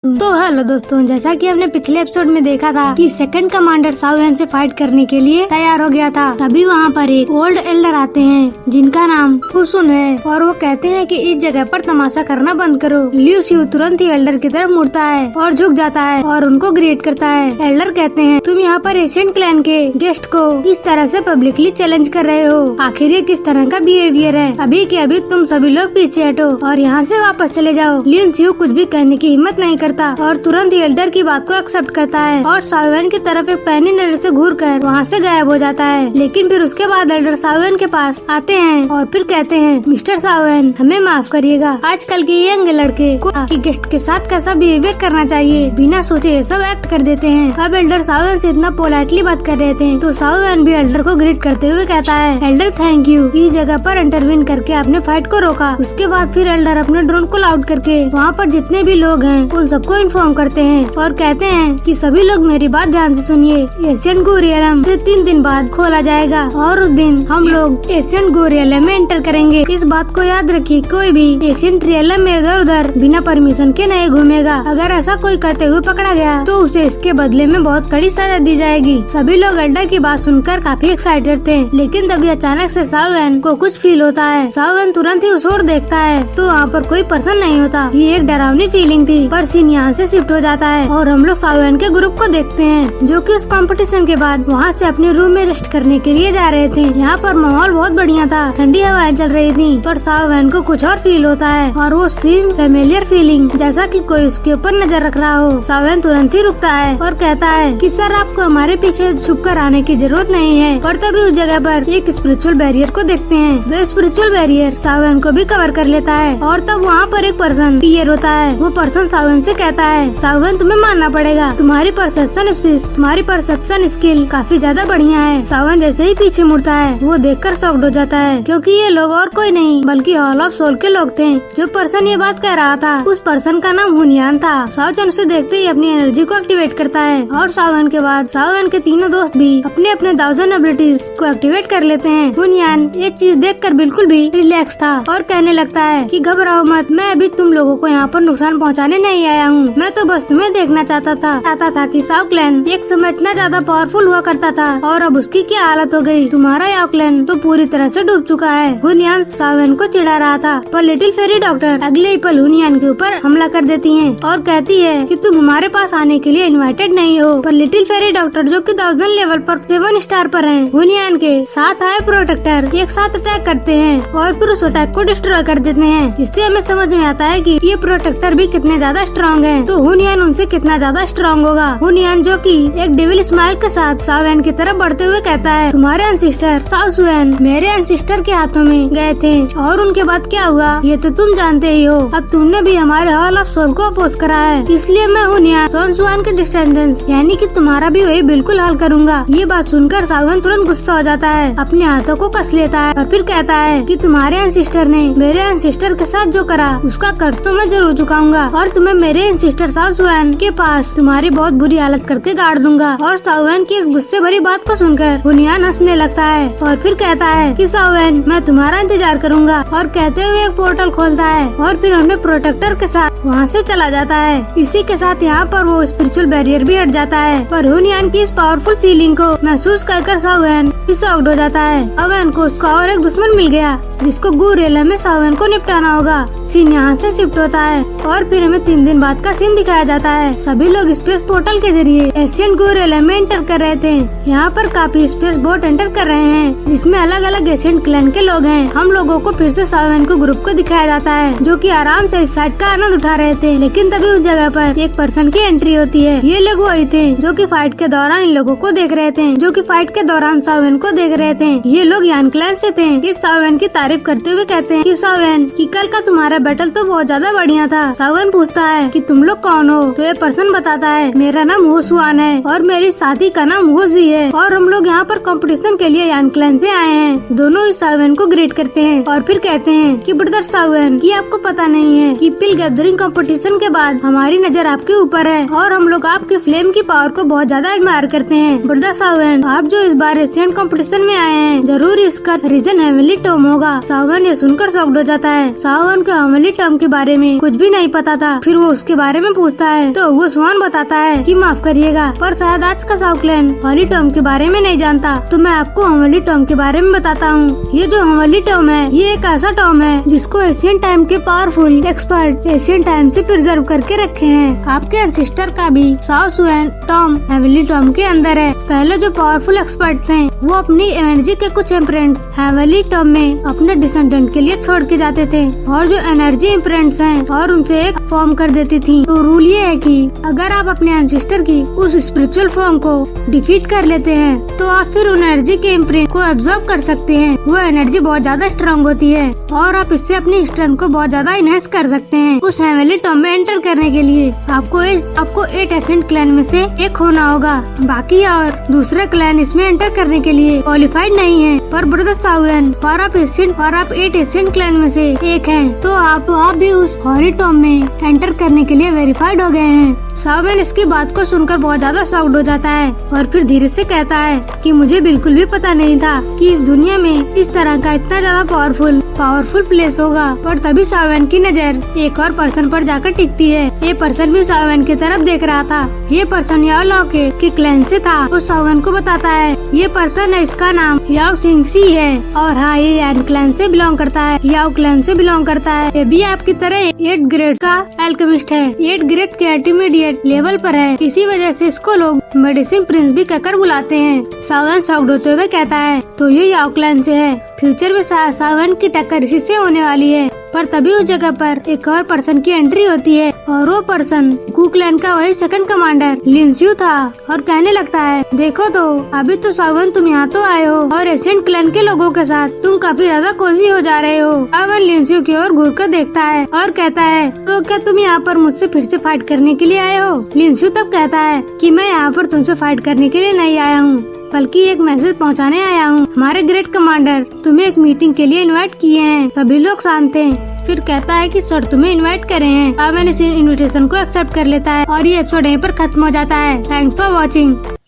तो हेलो दोस्तों, जैसा कि हमने पिछले एपिसोड में देखा था कि सेकंड कमांडर साओ वैन से फाइट करने के लिए तैयार हो गया था। तभी वहाँ पर एक ओल्ड एल्डर आते हैं जिनका नाम फुसुन है और वो कहते हैं कि इस जगह पर तमाशा करना बंद करो। लिu xiu तुरंत ही एल्डर की तरफ मुड़ता है और झुक जाता है और उनको ग्रीट करता है। एल्डर कहते हैं, तुम यहाँ पर एशियन क्लैन के गेस्ट को इस तरह से पब्लिकली चैलेंज कर रहे हो, आखिर ये किस तरह का बिहेवियर है। अभी के अभी तुम सभी लोग पीछे हटो और यहाँ से वापस चले जाओ। लिu xiu कुछ भी कहने की हिम्मत नहीं और तुरंत ही एल्डर की बात को एक्सेप्ट करता है और साओ वैन की तरफ एक पैनी नजर से घूरकर वहाँ से गायब हो जाता है। लेकिन फिर उसके बाद एल्डर साओ वैन के पास आते हैं और फिर कहते हैं, मिस्टर साओ वैन, हमें माफ करिएगा, आजकल के यंग लड़के को गेस्ट के साथ कैसा बिहेवियर करना चाहिए बिना सोचे ये सब एक्ट कर देते हैं। अब एल्डर साओ वैन से इतना पोलाइटली बात कर रहे थे तो साओ वैन भी एल्डर को ग्रीट करते हुए कहता है, एल्डर थैंक यू, इस जगह पर इंटरवीन करके आपने फाइट को रोका। उसके बाद फिर एल्डर अपने ड्रोन को आउट करके वहाँ पर जितने भी लोग हैं उन सबको इन्फॉर्म करते हैं और कहते हैं कि सभी लोग मेरी बात ध्यान से सुनिए। एशियन गो रियलम से 3 दिन बाद खोला जाएगा और उस दिन हम लोग एशियन गो रियलम में एंटर करेंगे। इस बात को याद रखिए, कोई भी एशियन रियलम में इधर उधर बिना परमिशन के नहीं घूमेगा। अगर ऐसा कोई करते हुए पकड़ा गया तो उसे इसके बदले में बहुत कड़ी सजा दी जाएगी। सभी लोग एल्डर की बात सुनकर काफी एक्साइटेड थे, लेकिन तभी अचानक से साओ वैन को कुछ फील होता है। साओ वैन तुरंत ही उस ओर देखता है तो वहाँ पर कोई पर्सन नहीं होता। ये एक डरावनी फीलिंग थी, पर सीन यहाँ से शिफ्ट हो जाता है और हम लोग साओ वैन के ग्रुप को देखते हैं जो कि उस कंपटीशन के बाद वहाँ से अपने रूम में रेस्ट करने के लिए जा रहे थे। यहाँ पर माहौल बहुत बढ़िया था, ठंडी हवाएं चल रही थी, पर साओ वैन को कुछ और फील होता है और वो सेम फेमिलियर फीलिंग जैसा कि कोई उसके ऊपर नजर रख रहा हो। साओ वैन तुरंत ही रुकता है और कहता है कि सर, आपको हमारे पीछे छुप कर आने की जरूरत नहीं है। पर तभी उस जगह पर एक स्पिरिचुअल बैरियर को देखते हैं। वो स्पिरिचुअल बैरियर साओ वैन को भी कवर कर लेता है और तब वहाँ पर एक पर्सन पियर होता है। वो पर्सन साओ वैन से कहता है, साओ वैन, तुम्हें मानना पड़ेगा, तुम्हारी परसेप्शन स्किल काफी ज्यादा बढ़िया है। साओ वैन जैसे ही पीछे मुड़ता है वो देखकर शॉक्ड हो जाता है, क्योंकि ये लोग और कोई नहीं बल्कि हॉल ऑफ सोल के लोग थे। जो पर्सन ये बात कह रहा था उस पर्सन का नाम हुनियान था। साओ वैन उसे देखते ही अपनी एनर्जी को एक्टिवेट करता है और साओ वैन के बाद साओ वैन के तीनों दोस्त भी अपने अपने 1000 एबिलिटीज को एक्टिवेट कर लेते हैं। हुनियान ये चीज देखकर बिल्कुल भी रिलैक्स था और कहने लगता है कि घबराओ मत, मैं अभी तुम लोगों को यहाँ पर नुकसान पहुँचाने नहीं आया हूँ, मैं तो बस तुम्हें देखना चाहता था कि साओ क्लैन एक समय इतना ज्यादा पावरफुल हुआ करता था और अब उसकी क्या हालत हो गई। तुम्हारा याओ क्लैन तो पूरी तरह से डूब चुका है। हुनियान साओ वैन को चिढ़ा रहा था, पर लिटिल फेरी डॉक्टर अगले ही पल हुनियान के ऊपर हमला कर देती है और कहती है कि तुम हमारे पास आने के लिए इनवाइटेड नहीं हो। पर लिटिल फेरी डॉक्टर जो कि 1000 लेवल पर 7 स्टार पर है, हुनियान के साथ आए प्रोटेक्टर एक साथ अटैक करते हैं और फिर उस अटैक को डिस्ट्रॉय कर देते हैं। इससे हमें समझ में आता है कि ये प्रोटेक्टर भी कितने ज्यादा स्ट्रॉन्ग है, तो हुनियान उनसे कितना ज्यादा स्ट्रॉन्ग होगा। हुनियान जो कि एक डेविल स्माइल के साथ साओ वैन की तरफ बढ़ते हुए कहता है, तुम्हारे एंसिस्टर साओ सुएन मेरे एंसिस्टर के हाथों में गए थे और उनके बाद क्या हुआ ये तो तुम जानते ही हो। अब तुमने भी हमारे हॉल ऑफ सोल को अपोज करा है, इसलिए मैं हुनियान सोन सुआन के डिस्टेंडेंस यानी कि तुम्हारा भी वही बिल्कुल हल करूंगा। ये बात सुनकर साओ वैन तुरंत गुस्सा हो जाता है, अपने हाथों को कस लेता है और फिर कहता है कि तुम्हारे एंसिस्टर ने मेरे एंसिस्टर के साथ जो करा उसका कर्ज तो मैं जरूर चुकाऊंगा और तुम्हें मेरे एंसिस्टर साओ सुएन के पास तुम्हारी बहुत बुरी हालत करके गाड़ दूंगा। और साओ वैन की इस गुस्से भरी बात को सुनकर हुनियान हंसने लगता है और फिर कहता है कि साओ वैन, मैं तुम्हारा इंतजार करूंगा, और कहते हुए एक पोर्टल खोलता है और फिर अपने प्रोटेक्टर के साथ वहाँ से चला जाता है। इसी के साथ यहाँ पर वो स्पिरिचुअल बैरियर भी हट जाता है। पर हुनियान की इस पावरफुल फीलिंग को महसूस कर साओ वैन शॉक्ड हो जाता है। साओ वैन को उसका और एक दुश्मन मिल गया जिसको गो रियलम में साओ वैन को निपटाना होगा। सीन यहाँ से शिफ्ट होता है और फिर हमें 3 दिन बाद का सीन दिखाया जाता है। सभी लोग स्पेस पोर्टल के जरिए एशियन गो रियलम में एंटर कर रहे थे। यहाँ पर काफी स्पेस बोट एंटर कर रहे हैं जिसमें अलग अलग एशियन क्लैन के लोग हैं। हम लोगों को फिर से साओ वैन को ग्रुप को दिखाया जाता है जो कि आराम से इस साइड का आनंद उठा रहे थे, लेकिन तभी उस जगह पर एक पर्सन की एंट्री होती है। ये लोग वही थे जो कि फाइट के दौरान इन लोगों को देख रहे थे, जो कि फाइट के दौरान साओ वैन को देख रहे थे। ये लोग यान क्लैन से थे। इस साओ वैन की तारीफ करते हुए कहते हैं कि साओ वैन की कल का तुम्हारा बैटल तो बहुत ज्यादा बढ़िया था। साओ वैन पूछता है कि तुम लोग कौन हो, तो ये पर्सन बताता है, मेरा नाम हो सुआन है और मेरी साथी का नाम हो जी है और हम लोग यहाँ पर कंपटीशन के लिए यान क्लैन से आए हैं। दोनों इस साओ वैन को ग्रेट करते हैं और फिर कहते हैं कि ब्रदर साओ वैन, ये आपको पता नहीं है कि पिल गैदरिंग कंपटीशन के बाद हमारी नजर आपके ऊपर है और हम लोग आपके फ्लेम की पावर को बहुत ज्यादा एडमायर करते हैं। ब्रदर सावन, आप जो इस बार एशियन कंपटीशन में आए हैं, जरूर इसका रीजन हेवनली टॉम होगा। सावन ये सुनकर शॉक्ड हो जाता है। सावन को हेवनली टॉम के बारे में कुछ भी नहीं पता था। फिर वो उसके बारे में पूछता है तो वो स्वान बताता है कि माफ करिएगा, पर शायद आज का साउ क्लैन हेवनली टॉम के बारे में नहीं जानता, तो मैं आपको हेवनली टॉम के बारे में बताता हूँ। ये जो हेवनली टॉम है, ये एक ऐसा टॉम है जिसको एशियन टाइम के पावरफुल एक्सपर्ट एशियन टाइम से प्रिजर्व करके रखे हैं। आपके एंसेस्टर का भी साउ सुएन टॉम हेवनली टॉम के अंदर है। पहले जो पावरफुल एक्सपर्ट्स हैं, वो अपनी एनर्जी के कुछ इम्प्रिंट्स हेवनली टॉम में अपने डिसेंडेंट के लिए छोड़ के जाते थे, और जो एनर्जी इम्प्रिंट्स हैं और उनसे एक फॉर्म कर देती थी। तो रूल ये है कि अगर आप अपने एंसेस्टर की उस स्पिरिचुअल फॉर्म को डिफीट कर लेते हैं, तो आप फिर उन एनर्जी के इम्प्रिंट को एब्जॉर्ब कर सकते हैं। वो एनर्जी बहुत ज्यादा स्ट्रांग होती है और आप इससे अपनी स्ट्रेंथ को बहुत ज्यादा इनहेंस कर सकते हैं। उस हेवनली टॉम में एंटर करने के लिए आपको 8 एसेंट क्लैन में से एक होना होगा। बाकी और दूसरे क्लैन इसमें एंटर करने के लिए क्वालिफाइड नहीं है। पर ब्रदर सावन, और आप 8 एसेंट क्लैन में से एक हैं, तो आप भी उस हेवनली टॉम में एंटर करने के लिए वेरीफाइड हो गए हैं। सावन इसकी बात को सुनकर बहुत ज्यादा शॉक्ड हो जाता है और फिर धीरे से कहता है कि मुझे बिल्कुल भी पता नहीं था कि इस दुनिया में इस तरह का इतना ज्यादा पावरफुल प्लेस होगा। पर तभी सावन की नजर एक और पर्सन पर जाकर टिकती है। ये पर्सन भी सावन की तरफ देख रहा था। ये पर्सन याओ लाओ के क्लैन से था। वो सावन को बताता है ये पर्सन है, इसका नाम याओ सिंगसी है, और हाँ, ये यान क्लैन से बिलोंग करता है, याओ क्लैन से बिलोंग करता है। ये भी आपकी तरह 8 ग्रेड का एल्केमिस्ट है। 8 ग्रेड के इंटरमीडिएट लेवल पर है, इसी वजह से इसको लोग मेडिसिन प्रिंस भी कहकर बुलाते हैं। सावन शॉक्ड होते हुए कहता है तो ये याओ क्लैन से है। फ्यूचर में सावन की टक्कर इसी से होने वाली है। पर तभी उस जगह पर एक और पर्सन की एंट्री होती है, और वो पर्सन कू क्लैन का वही सेकंड कमांडर लिंस्यू था, और कहने लगता है देखो तो अभी तो सावन तुम यहाँ तो आए हो और एशियन क्लैन के लोगों के साथ तुम काफी ज्यादा कोजी हो जा रहे हो। सावन लिंस्यू की ओर घूर कर देखता है और कहता है तो क्या तुम यहाँ पर मुझसे फिर से फाइट करने के लिए आए हो? लिंस्यू तब कहता है कि मैं यहाँ पर तुमसे फाइट करने के लिए नहीं आया हूँ, बल्कि एक मैसेज पहुंचाने आया हूँ। हमारे ग्रेट कमांडर तुम्हें एक मीटिंग के लिए इनवाइट किए हैं। सभी लोग शांत हैं। फिर कहता है कि सर तुम्हें इनवाइट करे हैं। अब मैंने इस इनविटेशन को एक्सेप्ट कर लेता है और ये एपिसोड यहीं पर खत्म हो जाता है। Thanks for watching.